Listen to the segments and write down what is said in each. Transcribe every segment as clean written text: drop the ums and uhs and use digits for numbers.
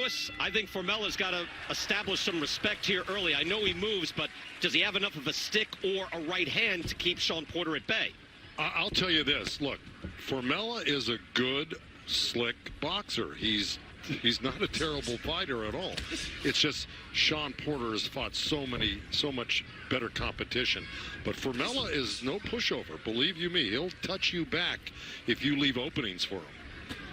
Lewis, I think Formella's got to establish some respect here early. I know he moves, but does he have enough of a stick or a right hand to keep Shawn Porter at bay? I'll tell you this. Look, Formella is a good, slick boxer. He's not a terrible fighter at all. It's just Shawn Porter has fought so much better competition. But Formella is no pushover. Believe you me, he'll touch you back if you leave openings for him.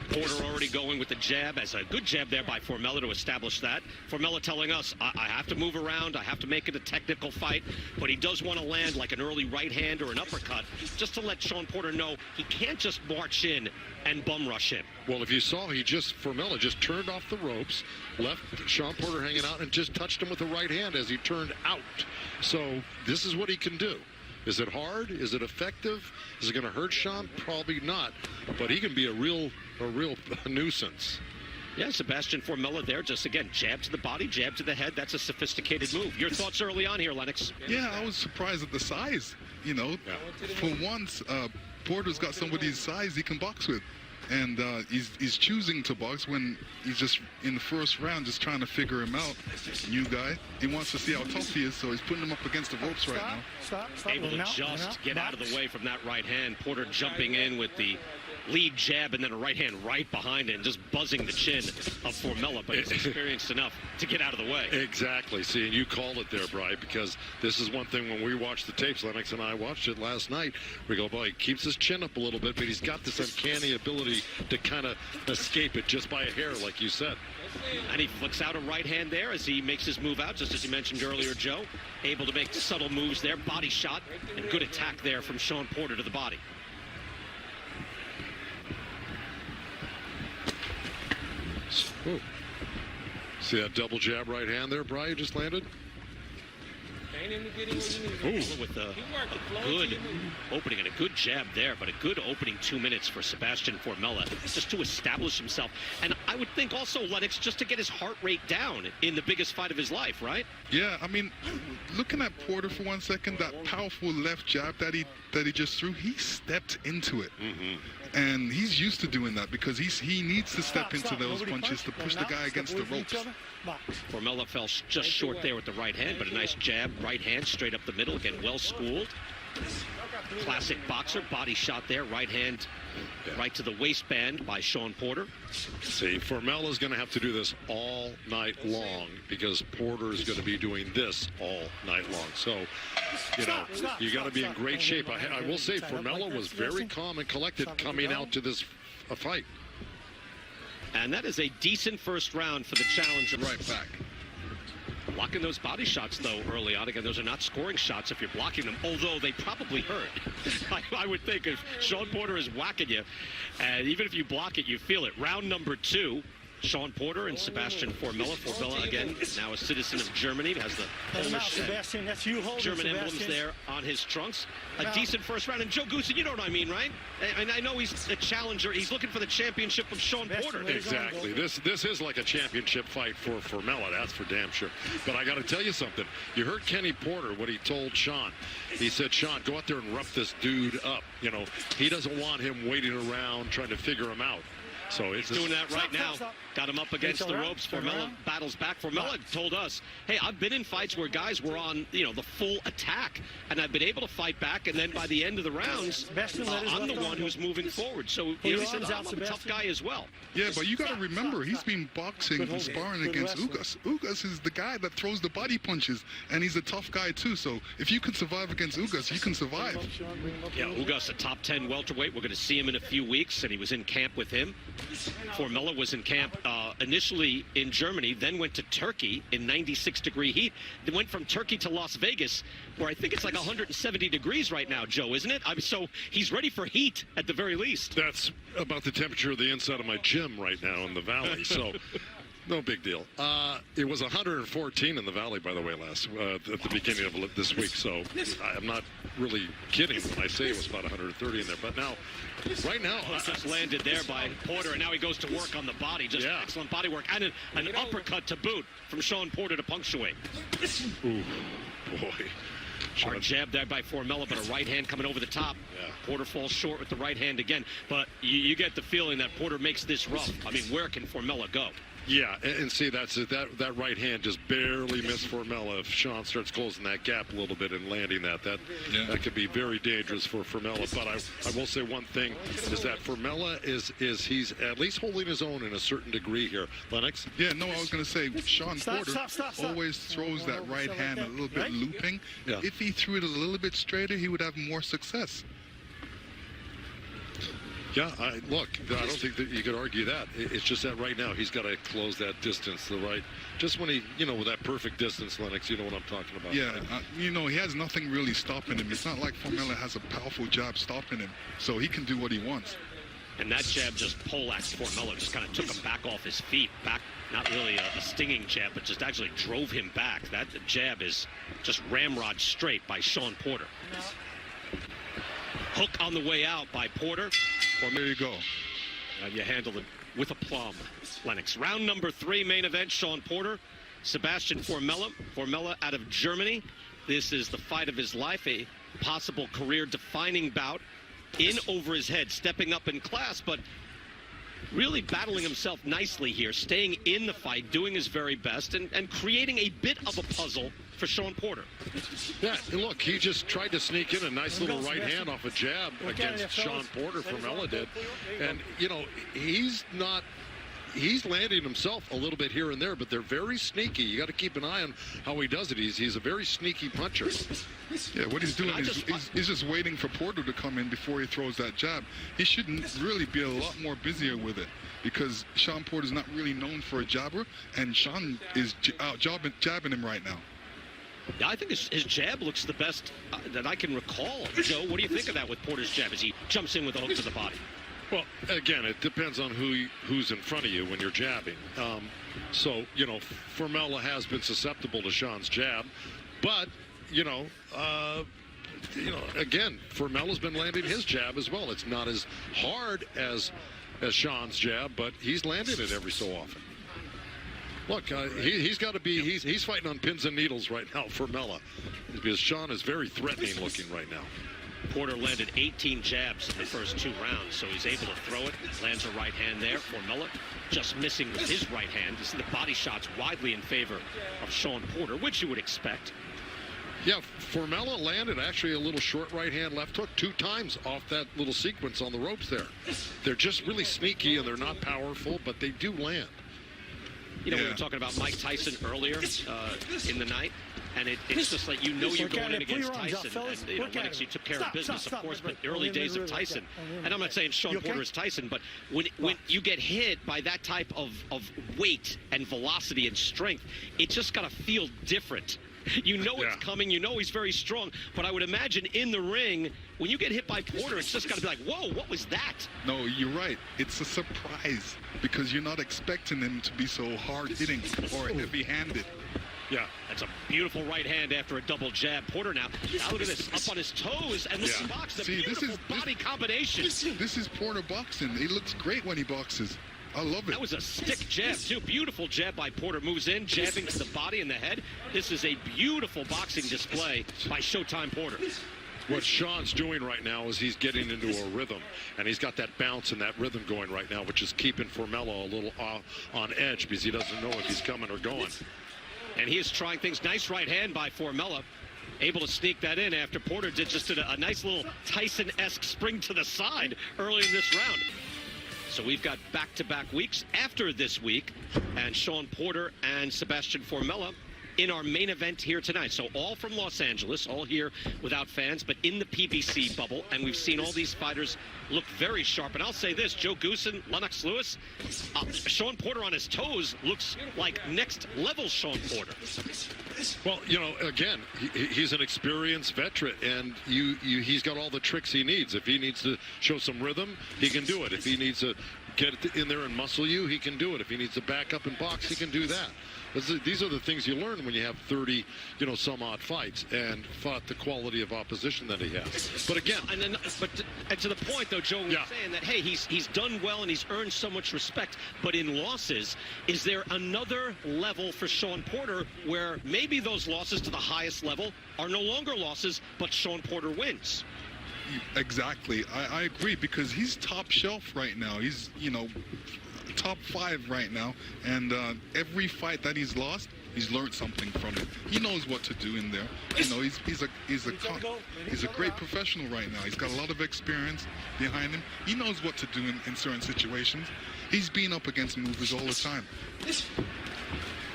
Porter already going with the jab, as a good jab there by Formella to establish that. Formella telling us, I have to move around, I have to make it a technical fight, but he does want to land like an early right hand or an uppercut, just to let Shawn Porter know he can't just march in and bum rush him. Well, if you saw, Formella just turned off the ropes, left Shawn Porter hanging out, and just touched him with the right hand as he turned out. So this is what he can do. Is it hard? Is it effective? Is it going to hurt Shawn? Probably not. But he can be a real nuisance. Yeah, Sebastian Formella there, just again, jab to the body, jab to the head. That's a sophisticated move. Your thoughts early on here, Lennox? Yeah, I was surprised at the size. You know, for once, Porter's got somebody's size he can box with. And he's choosing to box when he's just in the first round just trying to figure him out. New guy. He wants to see how tough he is, so he's putting him up against the ropes right now. Able to just get out of the way from that right hand. Porter jumping in with the lead jab and then a right hand right behind it and just buzzing the chin of Formella, but he's experienced enough to get out of the way. Exactly. See, and you called it there, Brian, because this is one thing when we watched the tapes, Lennox and I watched it last night, we go, boy, he keeps his chin up a little bit, but he's got this uncanny ability to kind of escape it just by a hair, like you said. And he flicks out a right hand there as he makes his move out, just as you mentioned earlier, Joe. Able to make subtle moves there, body shot, and good attack there from Shawn Porter to the body. Ooh. See that double jab right hand there, Brian, just landed? With a good opening and a good jab there, but a good opening 2 minutes for Sebastian Formella just to establish himself. And I would think also, Lennox, just to get his heart rate down in the biggest fight of his life, right? Yeah, I mean, looking at Porter for 1 second, that powerful left jab that he just threw, he stepped into it. And he's used to doing that because he needs to step into those punches to push the guy against the ropes. Formella fell just short there with the right hand, but a nice jab, right hand, straight up the middle. Again, well schooled. Classic boxer, body shot there, right hand right to the waistband by Shawn Porter. See, Formella's going to have to do this all night long because Porter is going to be doing this all night long. So, you know, you got to be in great shape. I will say Formella was very calm and collected coming out to this fight. And that is a decent first round for the challenger. Right back. Blocking those body shots, though, early on. Again, those are not scoring shots if you're blocking them, although they probably hurt. I would think if Shawn Porter is whacking you, and even if you block it, you feel it. Round number 2. Shawn Porter and Sebastian Formella. Formella, again, now a citizen of Germany, has the Polish German emblems there on his trunks. A decent first round. And Joe Goosen, you know what I mean, right? And I know he's a challenger. He's looking for the championship of Shawn Porter. Exactly. This is like a championship fight for Formella. That's for damn sure. But I got to tell you something. You heard Kenny Porter, what he told Shawn. He said, Shawn, go out there and rough this dude up. You know, he doesn't want him waiting around trying to figure him out. So he's doing that right now. Got him up against the ropes. Formella battles back. Formella told us, hey, I've been in fights where guys were on, you know, the full attack, and I've been able to fight back, and then by the end of the rounds, I'm the one who's moving forward. So he said, I'm a tough guy as well. Yeah, but you got to remember, he's been boxing and sparring against Ugas. Ugas is the guy that throws the body punches, and he's a tough guy too. So if you can survive against Ugas, you can survive. Yeah, Ugas, a top 10 welterweight. We're going to see him in a few weeks, and he was in camp with him. Formella was in camp initially in Germany, then went to Turkey in 96-degree heat. Then went from Turkey to Las Vegas, where I think it's like 170 degrees right now, Joe, isn't it? So he's ready for heat at the very least. That's about the temperature of the inside of my gym right now in the valley. So no big deal. It was 114 in the valley, by the way, at the beginning of this week. So I'm not really kidding when I say it was about 130 in there. But now, right now, just landed there by Porter, and now he goes to work on the body. Just excellent body work, and an uppercut to boot from Shawn Porter to punctuate. Ooh, boy. Hard jab there by Formella, but a right hand coming over the top. Porter falls short with the right hand again. But you get the feeling that Porter makes this rough. I mean, where can Formella go? Yeah, and see, that's it. That right hand just barely missed Formella. If Shawn starts closing that gap a little bit and landing that could be very dangerous for Formella. But I will say one thing is that Formella he's at least holding his own in a certain degree here. Lennox? Yeah, no, I was going to say Shawn Porter always throws that right hand a little bit looping. Yeah. If he threw it a little bit straighter, he would have more success. Yeah, look, I don't think that you could argue that. It's just that right now he's got to close that distance, just when he, with that perfect distance, Lennox, you know what I'm talking about. Yeah, he has nothing really stopping him. It's not like Formella has a powerful jab stopping him, so he can do what he wants. And that jab just poleaxed Formella, just kind of took him back off his feet. Back, not really a stinging jab, but just actually drove him back. That jab is just ramrod straight by Shawn Porter. Hook on the way out by Porter. Well, there you go. And you handle it with aplomb, Lennox. Round number 3, main event, Shawn Porter, Sebastian Formella. Formella out of Germany. This is the fight of his life, a possible career-defining bout. In over his head, stepping up in class, but really battling himself nicely here, staying in the fight, doing his very best, and creating a bit of a puzzle for Shawn Porter. Yeah, look, he just tried to sneak in a nice little right hand off a jab against Shawn Porter. Formella did. And, he's landing himself a little bit here and there, but they're very sneaky. You got to keep an eye on how he does it. He's a very sneaky puncher. Yeah, what he's doing is he's just waiting for Porter to come in before he throws that jab. He shouldn't really be a lot more busier with it, because Shawn Porter's not really known for a jabber, and Shawn is jabbing him right now. Yeah, I think his jab looks the best that I can recall. Joe, what do you think of that with Porter's jab as he jumps in with a hook to the body? Well, again, it depends on who's in front of you when you're jabbing. So, Formella has been susceptible to Shawn's jab, but, again, Formella's been landing his jab as well. It's not as hard as Shawn's jab, but he's landing it every so often. Look, he's got to be, he's fighting on pins and needles right now, Formella, because Shawn is very threatening looking right now. Porter landed 18 jabs in the first 2 rounds, so he's able to throw it. Lands a right hand there. Formella just missing with his right hand. You see the body shots widely in favor of Shawn Porter, which you would expect. Yeah, Formella landed actually a little short right hand left hook 2 times off that little sequence on the ropes there. They're just really sneaky and they're not powerful, but they do land. We were talking about Mike Tyson earlier in the night, and it's just like you're going in against Tyson. And, Lennox, you took care of business, of course, but the early days of Tyson. And I'm not saying Shawn Porter is Tyson, but when you get hit by that type of weight and velocity and strength, it just got to feel different. It's coming. He's very strong. But I would imagine in the ring, when you get hit by Porter, it's just got to be like, whoa, what was that? No, you're right. It's a surprise because you're not expecting him to be so hard-hitting or heavy-handed. Yeah, that's a beautiful right hand after a double jab. Porter now look at this, up on his toes, and this box, the beautiful body combination. This is Porter boxing. He looks great when he boxes. I love it. That was a stick jab, too. Beautiful jab by Porter. Moves in, jabbing to the body and the head. This is a beautiful boxing display by Showtime Porter. What Shawn's doing right now is he's getting into a rhythm, and he's got that bounce and that rhythm going right now, which is keeping Formella a little on edge because he doesn't know if he's coming or going. And he is trying things. Nice right hand by Formella. Able to sneak that in after Porter did a nice little Tyson-esque spring to the side early in this round. So we've got back-to-back weeks after this week, and Shawn Porter and Sebastian Formella in our main event here tonight. So all from Los Angeles, all here without fans, but in the PBC bubble. And we've seen all these fighters look very sharp. And I'll say this, Joe Goosen, Lennox Lewis, Shawn Porter on his toes looks like next level Shawn Porter. Well, again, he's an experienced veteran, and he's got all the tricks he needs. If he needs to show some rhythm, he can do it. If he needs to get in there and muscle you, he can do it. If he needs to back up and box, he can do that. These are the things you learn when you have 30, some odd fights and fought the quality of opposition that he has. But again, and to the point though, Joe was saying that hey, he's done well and he's earned so much respect. But in losses, is there another level for Shawn Porter where maybe those losses to the highest level are no longer losses, but Shawn Porter wins? Exactly. I agree because he's top shelf right now. He's, top 5 right now, and every fight that he's lost, he's learned something from it. He knows what to do in there. You know, he's a great professional right now. He's got a lot of experience behind him. He knows what to do in certain situations. He's been up against movers all the time.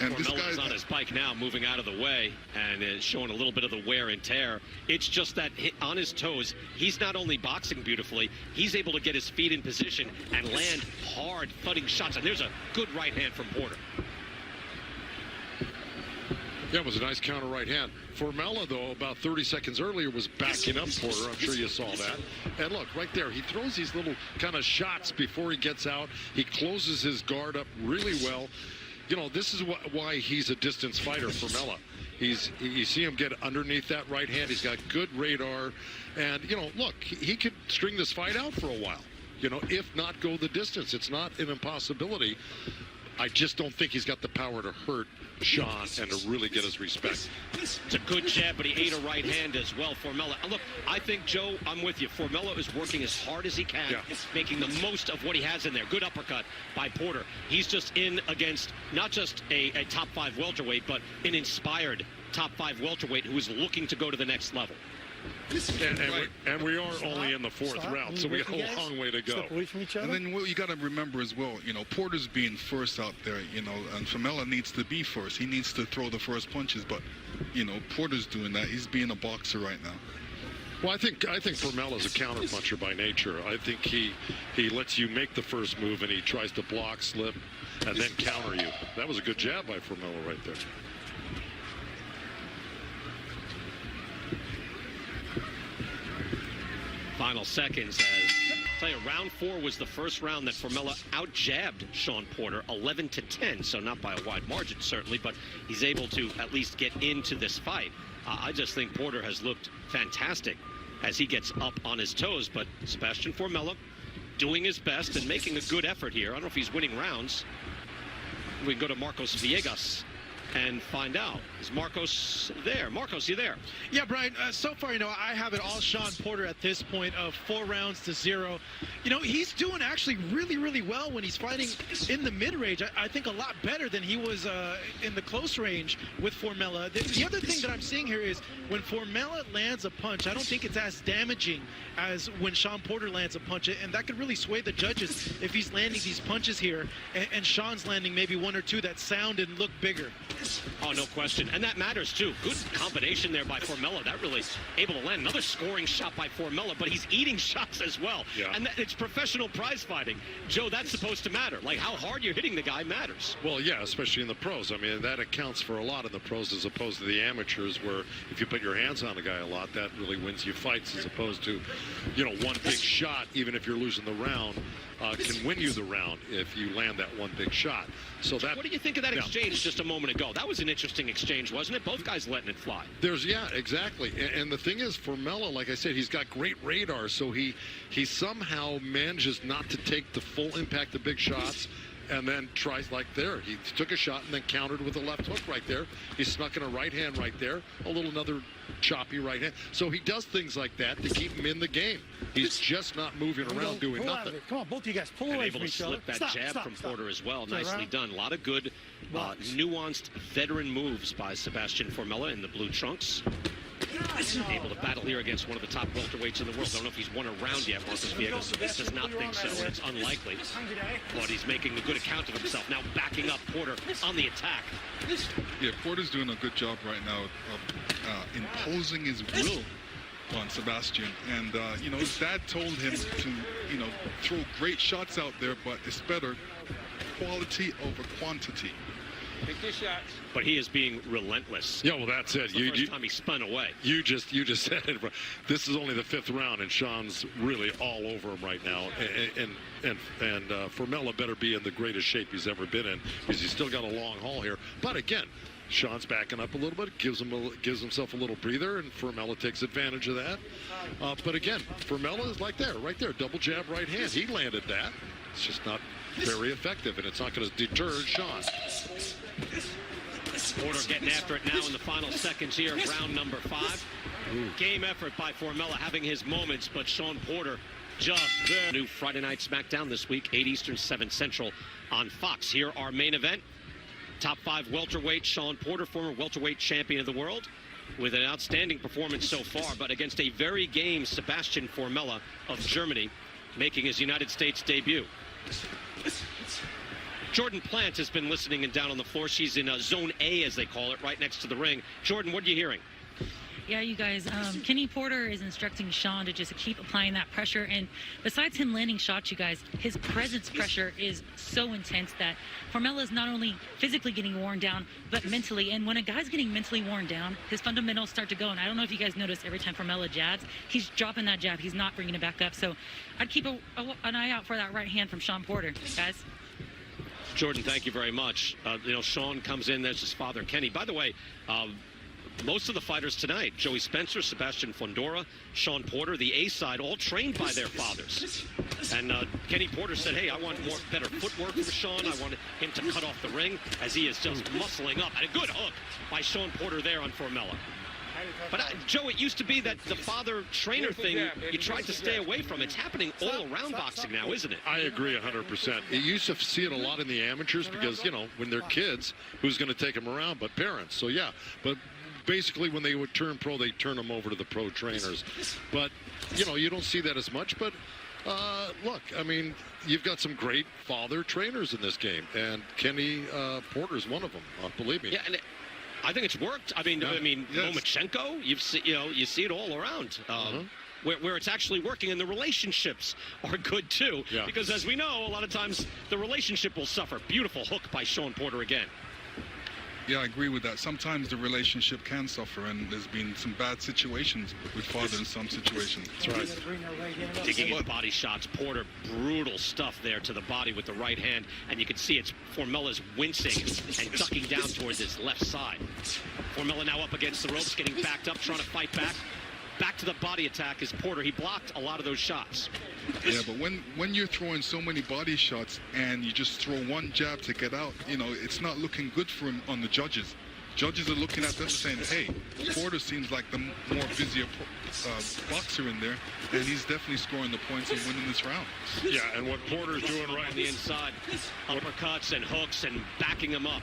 And this Formella's guy on his bike now, moving out of the way, and is showing a little bit of the wear and tear. It's just that on his toes, he's not only boxing beautifully, he's able to get his feet in position and land hard, thudding shots. And there's a good right hand from Porter. Yeah, it was a nice counter right hand. Formella, though, about 30 seconds earlier was backing up Porter. I'm sure you saw that. And look, right there, he throws these little kind of shots before he gets out. He closes his guard up really well. You know, this is why he's a distance fighter, Formella. You see him get underneath that right hand. He's got good radar. And, you know, look, he could string this fight out for a while, you know, if not go the distance. It's not an impossibility. I just don't think he's got the power to hurt Shawn and to really get his respect. It's a good jab, but he ate a right hand as well. Formella, look, I think, Joe, I'm with you. Formella is working as hard as he can, making the most of what he has in there. Good uppercut by Porter. He's just in against not just a top 5 welterweight, but an inspired top 5 welterweight who is looking to go to the next level. And we are only in the 4th round, so we got a long way to go. And then what you got to remember as well, you know, Porter's being first out there, you know, and Formella needs to be first. He needs to throw the first punches, but, you know, Porter's doing that. He's being a boxer right now. Well, I think Formella's a counterpuncher by nature. I think he lets you make the first move, and he tries to block, slip, and then counter you. That was a good jab by Formella right there. Final seconds as I tell you, round 4 was the first round that Formella out-jabbed Shawn Porter 11-10, so not by a wide margin certainly, but he's able to at least get into this fight. I just think Porter has looked fantastic as he gets up on his toes, but Sebastian Formella doing his best and making a good effort here. I don't know if he's winning rounds. We can go to Marcos Villegas and find out. Is Marcos there? Marcos, you there? Yeah, Brian, so far, you know, I have it all Shawn Porter at this point of 4 rounds to 0. You know, he's doing actually really, really well when he's fighting in the mid-range. I think a lot better than he was in the close range with Formella. The other thing that I'm seeing here is when Formella lands a punch, I don't think it's as damaging as when Shawn Porter lands a punch, and that could really sway the judges if he's landing these punches here and Shawn's landing maybe 1 or 2 that sound and look bigger. Oh, no question. And that matters, too. Good combination there by Formella. That really able to land another scoring shot by Formella, but he's eating shots as well. Yeah. And it's professional prize fighting. Joe, that's supposed to matter. Like, how hard you're hitting the guy matters. Well, yeah, especially in the pros. I mean, that accounts for a lot in the pros as opposed to the amateurs, where if you put your hands on a guy a lot, that really wins you fights, as opposed to, you know, one big shot, even if you're losing the round, can win you the round if you land that one big shot. So that. What do you think of that exchange just a moment ago? That was an interesting exchange, wasn't it? Both guys letting it fly. Yeah, exactly. And the thing is, Formella, like I said, he's got great radar, so he somehow manages not to take the full impact of big shots, and then tries like there. He took a shot and then countered with a left hook right there. He snuck in a right hand right there, another choppy right hand. So he does things like that to keep him in the game. He's just not moving around doing nothing. Come on, both of you guys, pull And away able from to each other. slip that jab from Porter as well. Nicely right. done. A lot of good, nuanced veteran moves by Sebastian Formella in the blue trunks. Able to battle here against one of the top welterweights in the world. Don't know if he's won a round yet. Marcos Villegas does not think so, and it's unlikely. But he's making a good account of himself. Now backing up Porter on the attack. Yeah, Porter's doing a good job right now of imposing his will on Sebastian. And, you know, his dad told him to, you know, throw great shots out there, but it's better quality over quantity. But he is being relentless. Yeah, well, that's it. The first time he spun away. You just said it. This is only the 5th round, and Shawn's really all over him right now. And Formella better be in the greatest shape he's ever been in, because he's still got a long haul here. But again, Shawn's backing up a little bit, gives himself a little breather, and Formella takes advantage of that. But again, Formella is like right there, double jab right hand. He landed that. It's just not very effective, and it's not going to deter Shawn. Porter getting after it now in the final seconds here of round number 5. Game effort by Formella, having his moments, but Shawn Porter just there. New Friday Night SmackDown this week, 8 Eastern, 7 Central on Fox. Here, our main event. Top 5 welterweight Shawn Porter, former welterweight champion of the world, with an outstanding performance so far, but against a very game Sebastian Formella of Germany, making his United States debut. Jordan Plant has been listening and down on the floor. She's in Zone A, as they call it, right next to the ring. Jordan, what are you hearing? Yeah, you guys, Kenny Porter is instructing Shawn to just keep applying that pressure. And besides him landing shots, you guys, his presence pressure is so intense that Formella is not only physically getting worn down, but mentally. And when a guy's getting mentally worn down, his fundamentals start to go. And I don't know if you guys notice, every time Formella jabs, he's dropping that jab. He's not bringing it back up. So I'd keep an eye out for that right hand from Shawn Porter, guys. Jordan, thank you very much. Shawn comes in. There's his father, Kenny. By the way, most of the fighters tonight, Joey Spencer, Sebastian Fundora, Shawn Porter, the A side, all trained by their fathers. And Kenny Porter said, hey, I want better footwork from Shawn. I want him to cut off the ring, as he is just muscling up. And a good hook by Shawn Porter there on Formella. But, Joe, it used to be that the father-trainer thing, you tried to stay away from. It's happening all around boxing now, isn't it? I agree 100%. You used to see it a lot in the amateurs because, when they're kids, who's going to take them around but parents? So, yeah. But basically, when they would turn pro, they turn them over to the pro trainers. But, you don't see that as much. But, look, I mean, you've got some great father trainers in this game. And Kenny Porter's one of them, believe me. Yeah, and I think it's worked. I mean, yes. Lomachenko, you see it all around. Where it's actually working, and the relationships are good too. Yeah. Because as we know, a lot of times the relationship will suffer. Beautiful hook by Shawn Porter again. Yeah, I agree with that. Sometimes the relationship can suffer, and there's been some bad situations with father in some situations. That's right. Digging in body shots. Porter, brutal stuff there to the body with the right hand. And you can see it's Formella's wincing and ducking down towards his left side. Formella now up against the ropes, getting backed up, trying to fight back. Back to the body attack is Porter. He blocked a lot of those shots. Yeah, but when you're throwing so many body shots and you just throw one jab to get out, it's not looking good for him on the judges. Judges are looking at this saying, hey, Porter seems like the more busier boxer in there, and he's definitely scoring the points and winning this round. Yeah, and what Porter's doing right on the inside, uppercuts and hooks and backing him up.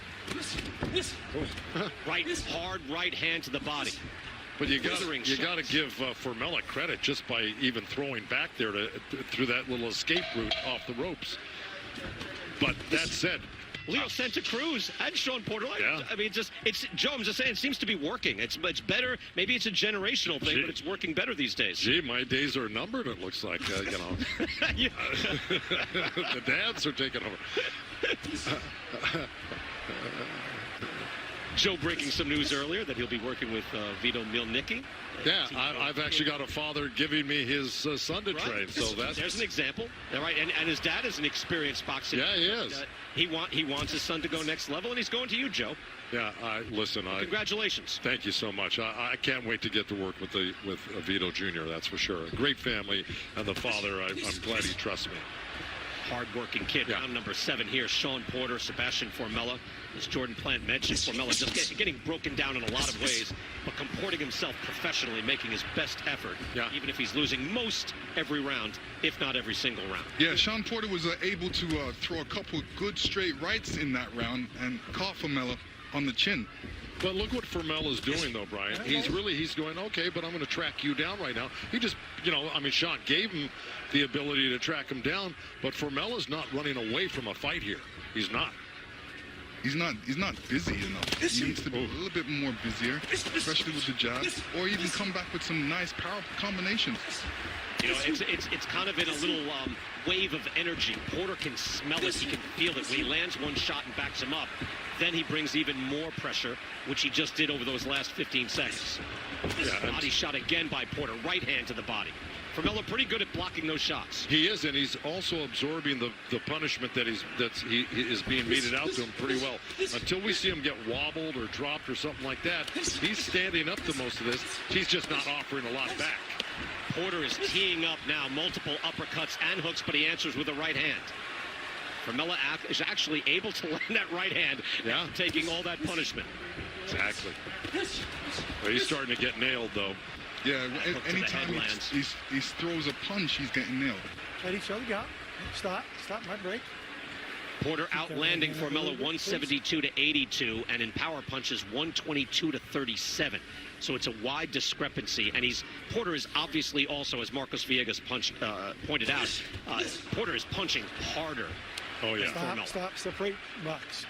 Hard right hand to the body. But you got to give Formella credit just by even throwing back there through that little escape route off the ropes. But that said, Leo Santa Cruz and Shawn Porter. Yeah. I mean, Joe, I'm just saying, it seems to be working. It's better. Maybe it's a generational thing, but it's working better these days. Gee, my days are numbered, it looks like, The dads are taking over. Joe breaking some news earlier that he'll be working with Vito Milnicki. Yeah, I've actually got a father giving me his son to train. So there's an example. All right, and his dad is an experienced boxer. Yeah, he is. He wants his son to go next level, and he's going to you, Joe. Yeah, congratulations. Thank you so much. I can't wait to get to work with Vito Jr., that's for sure. A great family, and the father, I'm glad he trusts me. Hard-working kid. Yeah. Round number 7 here. Shawn Porter, Sebastian Formella. As Jordan Plant mentioned, Formella just getting broken down in a lot of ways, but comporting himself professionally, making his best effort, even if he's losing most every round, if not every single round. Yeah, Shawn Porter was able to throw a couple good straight rights in that round and caught Formella on the chin. But look what Formella's doing, though, Brian. He's going, okay, but I'm going to track you down right now. He just, Shawn gave him the ability to track him down, but Formella's not running away from a fight here. He's not. He's not busy enough. He needs to be a little bit more busier, especially with the jab, or even come back with some nice power combinations. It's kind of in a little wave of energy. Porter can smell it. He can feel it. When he lands one shot and backs him up, then he brings even more pressure, which he just did over those last 15 seconds. Yeah, body shot again by Porter. Right hand to the body. Formella pretty good at blocking those shots. He is, and he's also absorbing the punishment that he is being meted out to him pretty well. Until we see him get wobbled or dropped or something like that, he's standing up to most of this. He's just not offering a lot back. Porter is teeing up now, multiple uppercuts and hooks, but he answers with a right hand. Formella is actually able to land that right hand, taking all that punishment. Exactly. Well, he's starting to get nailed, though. Yeah, anytime he throws a punch, he's getting nailed. Ready, show the gap. Start my break. Porter outlanding Formella 172 to 82, and in power punches 122 to 37. So it's a wide discrepancy, and Porter is obviously also, as Marcos Villegas pointed out, Porter is punching harder. Oh yeah. Stop, separate box.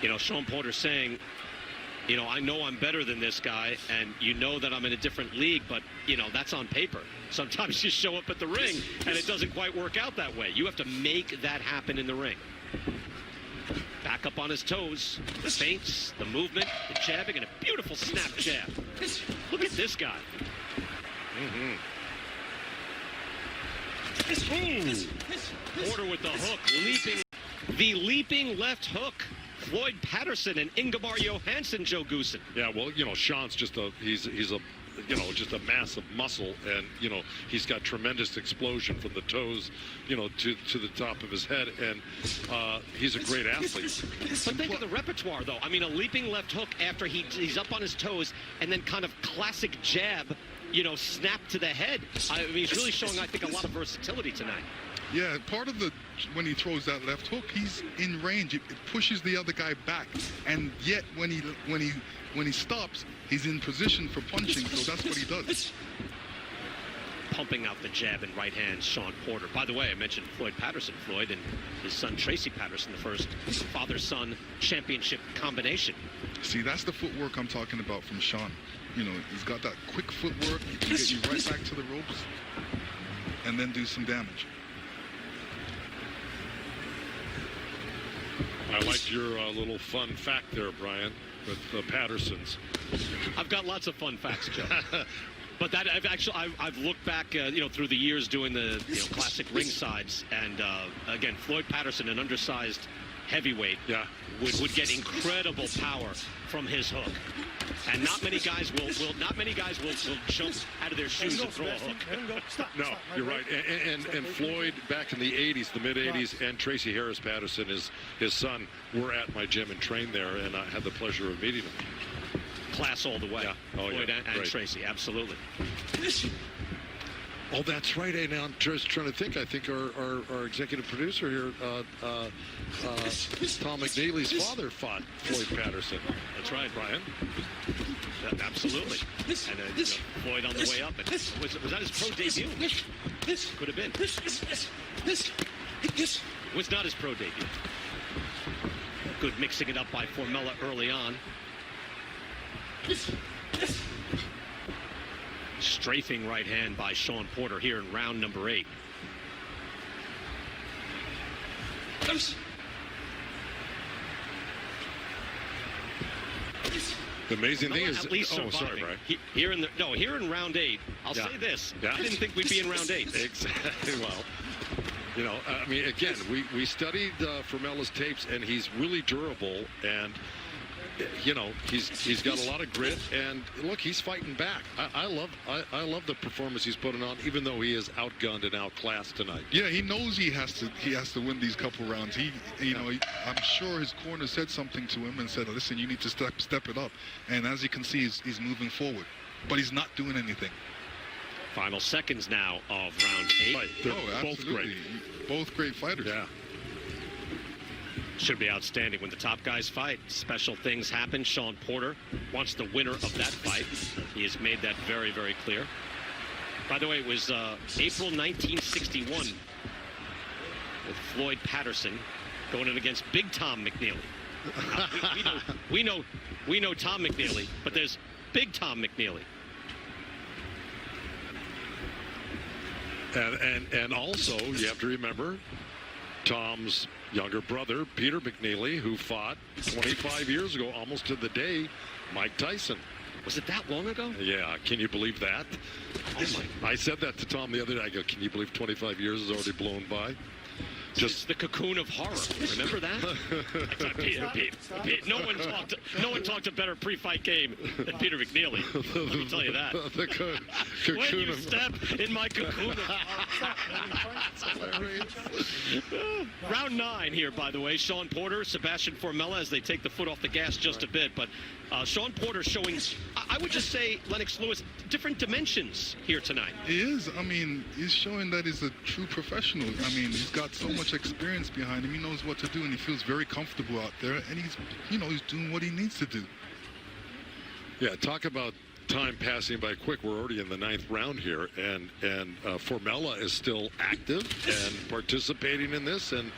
You know, Shawn Porter saying, you know, I know I'm better than this guy, and you know that I'm in a different league, but, you know, that's on paper. Sometimes you show up at the ring, and it doesn't quite work out that way. You have to make that happen in the ring. Back up on his toes, the feints, the movement, the jabbing, and a beautiful snap jab. Look at this guy. Porter with the hook, leaping. The leaping left hook. Floyd Patterson and Ingemar Johansson, Joe Goosen. Yeah, well, you know, Shawn's just he's a you know, just a massive muscle, and you know, he's got tremendous explosion from the toes, you know, to the top of his head, and he's a great athlete. But think of the repertoire, though. I mean, a leaping left hook after he's up on his toes, and then kind of classic jab, you know, snap to the head. I mean, he's really showing, I think, a lot of versatility tonight. Yeah, part of when he throws that left hook, he's in range. It pushes the other guy back, and yet when he stops, he's in position for punching. So that's what he does. Pumping out the jab and right hand, Shawn Porter. By the way, I mentioned Floyd Patterson. Floyd and his son Tracy Patterson, the first father-son championship combination. See, that's the footwork I'm talking about from Shawn. You know, he's got that quick footwork. He can get you right back to the ropes and then do some damage. I liked your little fun fact there, Brian, with the Pattersons. I've got lots of fun facts, Joe. But that I've looked back, you know, through the years doing the classic ringsides, and again, Floyd Patterson, an undersized heavyweight, would get incredible power from his hook, and not many guys will jump out of their shoes and throw a hook. No, you're right. And Floyd, back in the 80s, the mid 80s, and Tracy Harris Patterson, his son, were at my gym and trained there, and I had the pleasure of meeting them. Class all the way. Yeah. Oh, Floyd yeah. and Tracy, absolutely. Oh, that's right. And I'm just trying to think. I think our executive producer here, Tom McNeely's father, fought Floyd Patterson. That's right, Brian. Absolutely. And Floyd on the way up. And was that his pro debut? Could have been. Was not his pro debut. Good mixing it up by Formella early on. Strafing right hand by Shawn Porter here in round number 8. The amazing thing is, at least surviving. Sorry, Brian. Here in round 8, I'll say this. I didn't think we'd be in round 8. Exactly. Well, you know, I mean, again, we studied Formella's tapes, and he's really durable, and you know, he's got a lot of grit, and look, he's fighting back. I love the performance he's putting on, even though he is outgunned and outclassed tonight. Yeah, he knows he has to win these couple rounds. I'm sure his corner said something to him and said, listen, you need to step it up. And as you can see, he's moving forward, but he's not doing anything. Final seconds now of round 8. Right. They're both absolutely. great. Both great fighters. Yeah. Should be outstanding when the top guys fight. Special things happen. Shawn Porter wants the winner of that fight. He has made that very, very clear. By the way, it was April 1961 with Floyd Patterson going in against Big Tom McNeely. We know Tom McNeely, but there's Big Tom McNeely. And also, you have to remember Tom's younger brother, Peter McNeely, who fought 25 years ago, almost to the day, Mike Tyson. Was it that long ago? Yeah, can you believe that? Oh my. I said that to Tom the other day. I go, can you believe 25 years is already blown by? Just the cocoon of horror. Remember that? No one talked a better pre-fight game than Peter McNeely. Let me tell you that. When you step in my cocoon of horror. Round 9 here, by the way. Shawn Porter, Sebastian Formella as they take the foot off the gas just a bit. But Shawn Porter showing, I would just say, Lennox Lewis, different dimensions here tonight. He is. I mean, he's showing that he's a true professional. I mean, he's got so much experience behind him. He knows what to do, and he feels very comfortable out there. And he's, you know, he's doing what he needs to do. Yeah, talk about time passing by quick. We're already in the 9th round here, and Formella is still active and participating in this, and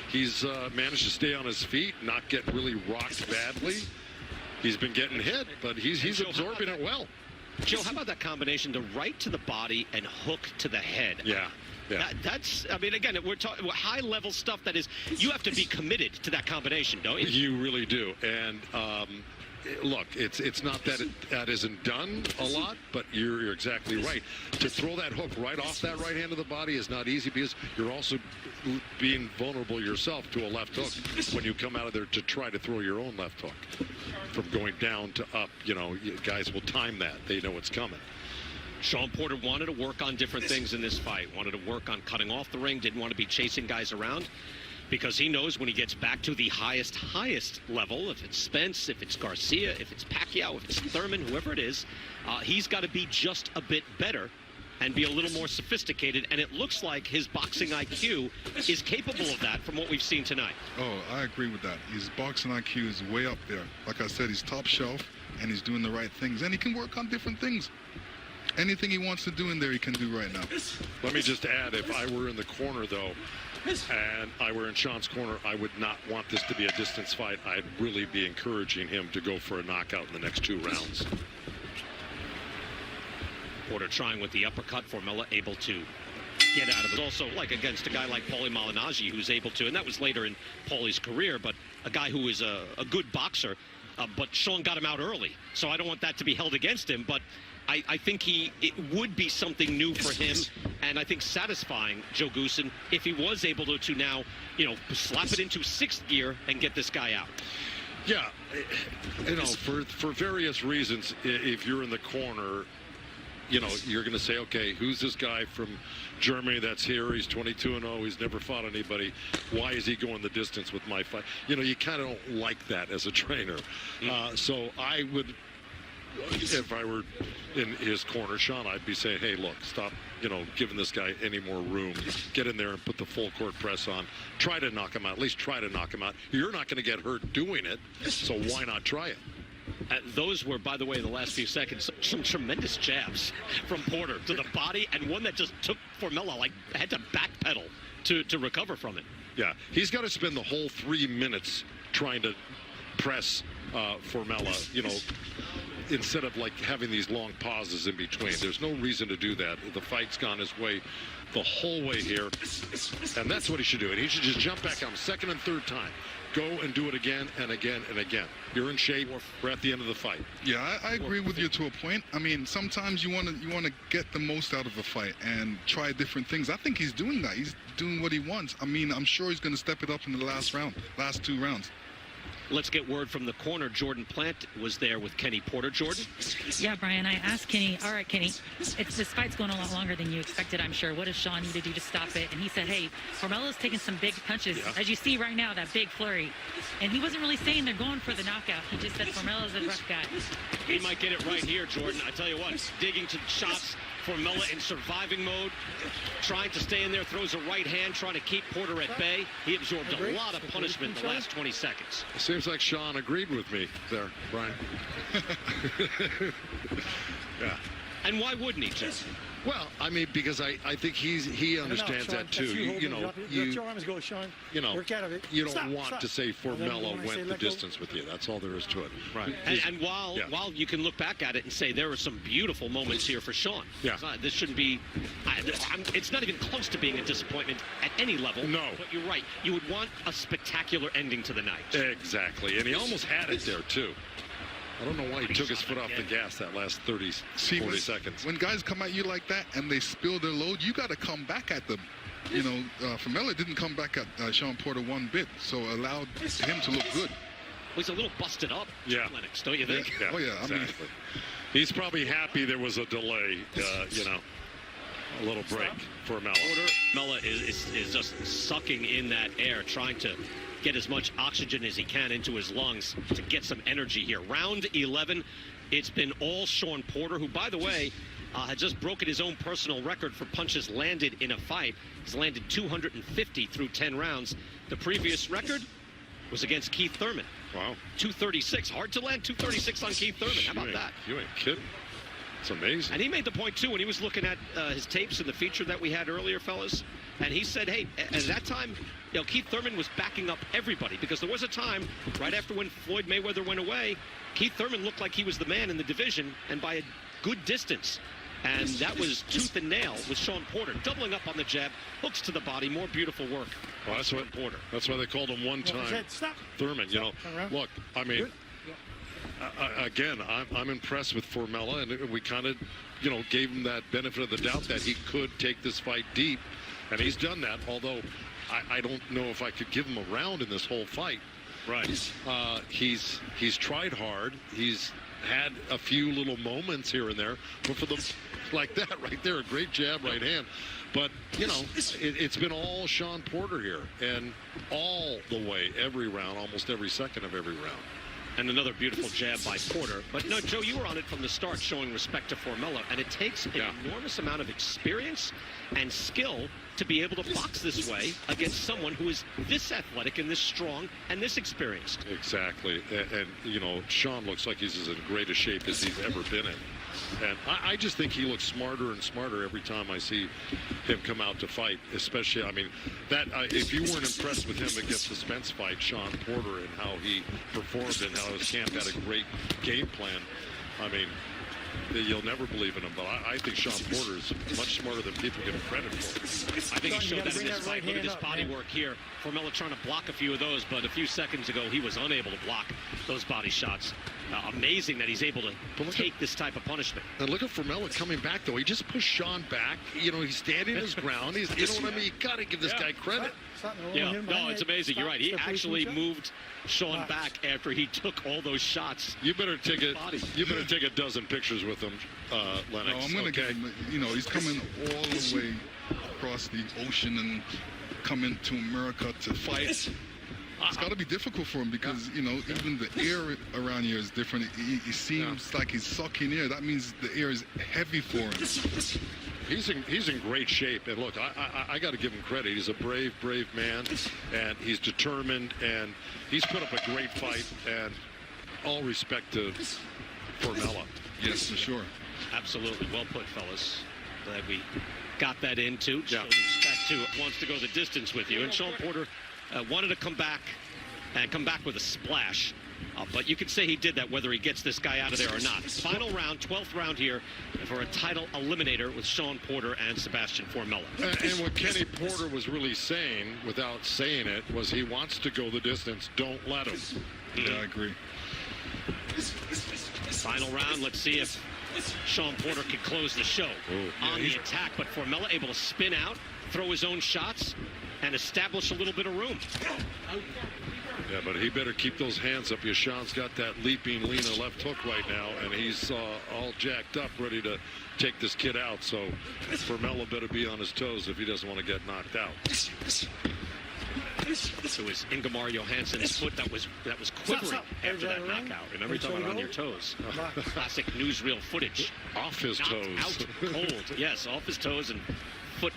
he's managed to stay on his feet, not get really rocked badly. He's been getting hit, but he's absorbing it well. Joe, how about that combination, the right to the body and hook to the head? Yeah. Yeah. That's, I mean, again, we're talking high-level stuff that is, you have to be committed to that combination, don't you? You really do. And look, it's not that that isn't done a lot, but you're exactly right. To throw that hook right off that right hand of the body is not easy, because you're also being vulnerable yourself to a left hook when you come out of there to try to throw your own left hook. From going down to up, you know, guys will time that. They know it's coming. Shawn Porter wanted to work on different things in this fight. Wanted to work on cutting off the ring. Didn't want to be chasing guys around, because he knows when he gets back to the highest level, if it's Spence, if it's Garcia, if it's Pacquiao, if it's Thurman, whoever it is, he's got to be just a bit better and be a little more sophisticated. And it looks like his boxing IQ is capable of that from what we've seen tonight. Oh, I agree with that. His boxing IQ is way up there. Like I said, he's top shelf, and he's doing the right things. And he can work on different things. Anything he wants to do in there, he can do right now. Let me just add, if I were in the corner, though, and I were in Shawn's corner, I would not want this to be a distance fight. I'd really be encouraging him to go for a knockout in the next 2 rounds. Porter trying with the uppercut. Formella able to get out of it. Also, like against a guy like Paulie Malignaggi, who's able to, and that was later in Paulie's career, but a guy who is a good boxer, but Shawn got him out early. So I don't want that to be held against him, but I think it would be something new for him, and I think satisfying Joe Goosen if he was able to now, you know, slap it into 6th gear and get this guy out. Yeah, you know, for various reasons, if you're in the corner, you know, you're going to say, okay, who's this guy from Germany that's here? He's 22-0. He's never fought anybody. Why is he going the distance with my fight? You know, you kind of don't like that as a trainer. So I would, if I were in his corner, Shawn, I'd be saying, hey, look, stop, you know, giving this guy any more room. Get in there and put the full court press on. Try to knock him out. At least try to knock him out. You're not going to get hurt doing it, so why not try it? Those were, by the way, in the last few seconds, some tremendous jabs from Porter to the body, and one that just took Formella, like, had to backpedal to recover from it. Yeah, he's got to spend the whole 3 minutes trying to press Formella, you know, instead of like having these long pauses in between. There's no reason to do that. The fight's gone his way the whole way here, and that's what he should do. And he should just jump back on 2nd and 3rd time. Go and do it again and again and again. You're in shape. We're at the end of the fight. Yeah, I agree with you to a point. I mean, sometimes you want to get the most out of a fight and try different things. I think he's doing that. He's doing what he wants. I mean, I'm sure he's going to step it up in the last 2 rounds. Let's get word from the corner. Jordan Plant was there with Kenny Porter. Jordan? Yeah, Brian, I asked Kenny, all right, Kenny, this fight's going a lot longer than you expected, I'm sure. What does Shawn need to do to stop it? And he said, hey, Formella's taking some big punches. Yeah. As you see right now, that big flurry. And he wasn't really saying they're going for the knockout. He just said Formella's a rough guy. He might get it right here, Jordan. I tell you what, digging to the shots. Formella in surviving mode, trying to stay in there, throws a right hand, trying to keep Porter at bay. He absorbed a lot of punishment in the last 20 seconds. It seems like Shawn agreed with me there, Brian. Yeah. And why wouldn't he, Jeff? Well, I mean, because I think he understands that too. You know, you don't want to say Formella went the distance with you. That's all there is to it. Right. And while you can look back at it and say there were some beautiful moments here for Shawn. Yeah. This shouldn't be. It's not even close to being a disappointment at any level. No. But you're right. You would want a spectacular ending to the night. Exactly. And he almost had it there too. I don't know why he took his foot off the gas that last 40 seconds. When guys come at you like that and they spill their load, you got to come back at them. you know, Formella didn't come back at Shawn Porter one bit, so allowed him to look good. Well, he's a little busted up, Yeah. Lennox, don't you think? Yeah, Oh, yeah, I mean- exactly. He's probably happy there was a delay, you know, a little break for Mella. Mella is just sucking in that air, trying to get as much oxygen as he can into his lungs to get some energy here. Round 11, it's been all Shawn Porter, who, by the way, had just broken his own personal record for punches landed in a fight. He's landed 250 through 10 rounds. The previous record was against Keith Thurman. Wow. 236. Hard to land 236 on Keith Thurman. How about that? You ain't kidding. It's amazing. And he made the point, too, when he was looking at his tapes in the feature that we had earlier, fellas. And he said, hey, at that time, you know, Keith Thurman was backing up everybody, because there was a time right after when Floyd Mayweather went away, Keith Thurman looked like he was the man in the division, and by a good distance. And that was tooth and nail with Shawn Porter, doubling up on the jab, hooks to the body, more beautiful work. Well, that's what Porter. That's why they called him one-time Stop. Thurman. You know, Turn around. look, I mean, Good. again, I'm impressed with Formella, and we kind of, you know, gave him that benefit of the doubt that he could take this fight deep, and he's done that. Although I don't know if I could give him a round in this whole fight. Right. He's tried hard. He's had a few little moments here and there, but for them like that right there, a great jab, right hand. But, you know, it's been all Shawn Porter here, and all the way, every round, almost every second of every round. And another beautiful jab by Porter. But no, Joe, you were on it from the start, showing respect to Formella, and it takes an enormous amount of experience and skill to be able to box this way against someone who is this athletic and this strong and this experienced. Exactly. And you know, Shawn looks like he's as in great a shape as he's ever been in. And I just think he looks smarter and smarter every time I see him come out to fight. Especially, I mean, that if you weren't impressed with him against the Spence fight, Shawn Porter, and how he performed and how his camp had a great game plan, I mean, you'll never believe in him. But I think Shawn Porter is much smarter than people give him credit for. I think he showed that in bring this that fight. right Look at hand this up, body man. work here. Formella trying to block a few of those, but a few seconds ago he was unable to block those body shots. Amazing that he's able to take this type of punishment. And look at Formella coming back, though. He just pushed Shawn back. You know, he's standing his ground. He's, you know what I mean? You got to give this guy credit. Yeah, no, it's amazing. You're right. He actually moved Shawn back after he took all those shots. You better take a dozen pictures with him, Lennox. No, I'm going to give him, you know, he's coming all the way across the ocean and coming to America to fight. It's got to be difficult for him because, you know, even the air around here is different. He seems like he's sucking air. That means the air is heavy for him. He's in great shape, and look, I got to give him credit. He's a brave man, and he's determined, and he's put up a great fight. And all respect to Formella. Yes, for sure. Absolutely. Well put, fellas. Glad we got that in, too. Yeah. Showed respect to wants to go the distance with you. And Shawn Porter wanted to come back with a splash. But you can say he did that whether he gets this guy out of there or not. Final round, 12th round here for a title eliminator with Shawn Porter and Sebastian Formella. And what Kenny Porter was really saying, without saying it, was he wants to go the distance. Don't let him. Yeah, I agree. Final round, let's see if Shawn Porter can close the show on the attack. But Formella able to spin out, throw his own shots, and establish a little bit of room. Yeah, but he better keep those hands up. Shawn's got that leaping Lena left hook right now, and he's all jacked up, ready to take this kid out. So Formella better be on his toes if he doesn't want to get knocked out. So it was Ingemar Johansson's foot that was quivering after that knockout. Remember, you're talking about on your toes. Classic newsreel footage. Off his Knocked toes. out cold. Yes, off his toes and foot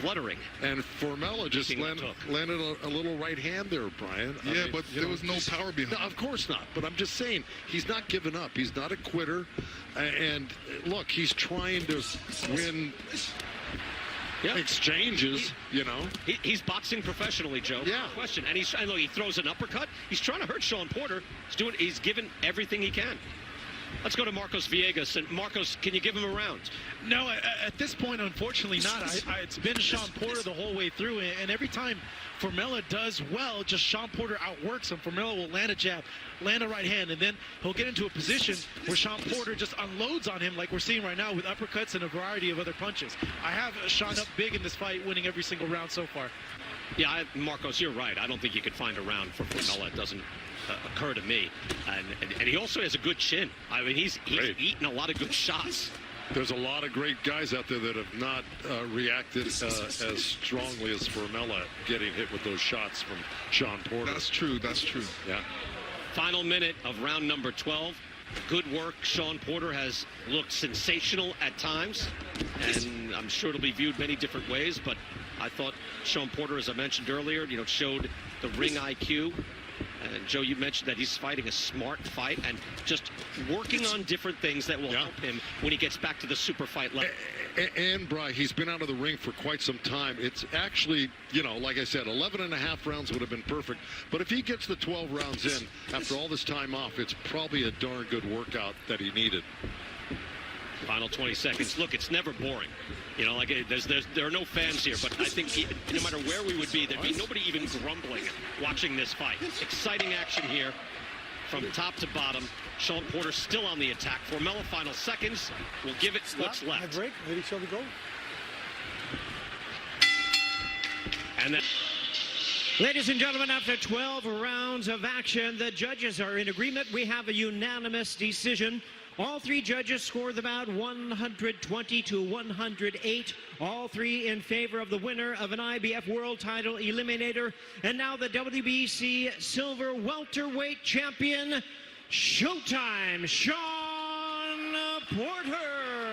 fluttering. And Formella just landed a little right hand there, Brian. I mean, but there was no power behind No, of course not. But I'm just saying, he's not giving up. He's not a quitter. And look, he's trying to win exchanges, you know. He's boxing professionally, Joe. Yeah. No question. And look, he throws an uppercut. He's trying to hurt Shawn Porter. He's giving everything he can. Let's go to Marcos Villegas. And Marcos, can you give him a round? No, at this point, unfortunately not. It's been Shawn Porter the whole way through, and every time Formella does well, just Shawn Porter outworks him. Formella will land a jab, land a right hand, and then he'll get into a position where Shawn Porter just unloads on him like we're seeing right now with uppercuts and a variety of other punches. I have Shawn up big in this fight, winning every single round so far. Yeah, Marcos, you're right. I don't think you could find a round for Formella. It doesn't occur to me. And he also has a good chin. I mean, he's eaten a lot of good shots. There's a lot of great guys out there that have not reacted as strongly as Formella getting hit with those shots from Shawn Porter. That's true. That's true. Yeah. Final minute of round number 12. Good work. Shawn Porter has looked sensational at times, and I'm sure it'll be viewed many different ways, but I thought Shawn Porter, as I mentioned earlier, showed the ring IQ. And Joe, you mentioned that he's fighting a smart fight and just working on different things that will help him when he gets back to the super fight level. And Bri, he's been out of the ring for quite some time. It's actually, like I said, 11 and a half rounds would have been perfect. But if he gets the 12 rounds in after all this time off, it's probably a darn good workout that he needed. Final 20 seconds. Look, it's never boring. There are no fans here, but I think no matter where we would be, there'd be nobody even grumbling watching this fight. Exciting action here from top to bottom. Shawn Porter still on the attack. Formella, final seconds. We'll give it what's left. Break. Ready to show the goal. And then, ladies and gentlemen, after 12 rounds of action, the judges are in agreement. We have a unanimous decision. All three judges score the bout 120 to 108. All three in favor of the winner of an IBF World Title Eliminator. And now the WBC Silver Welterweight Champion, Showtime, Shawn Porter.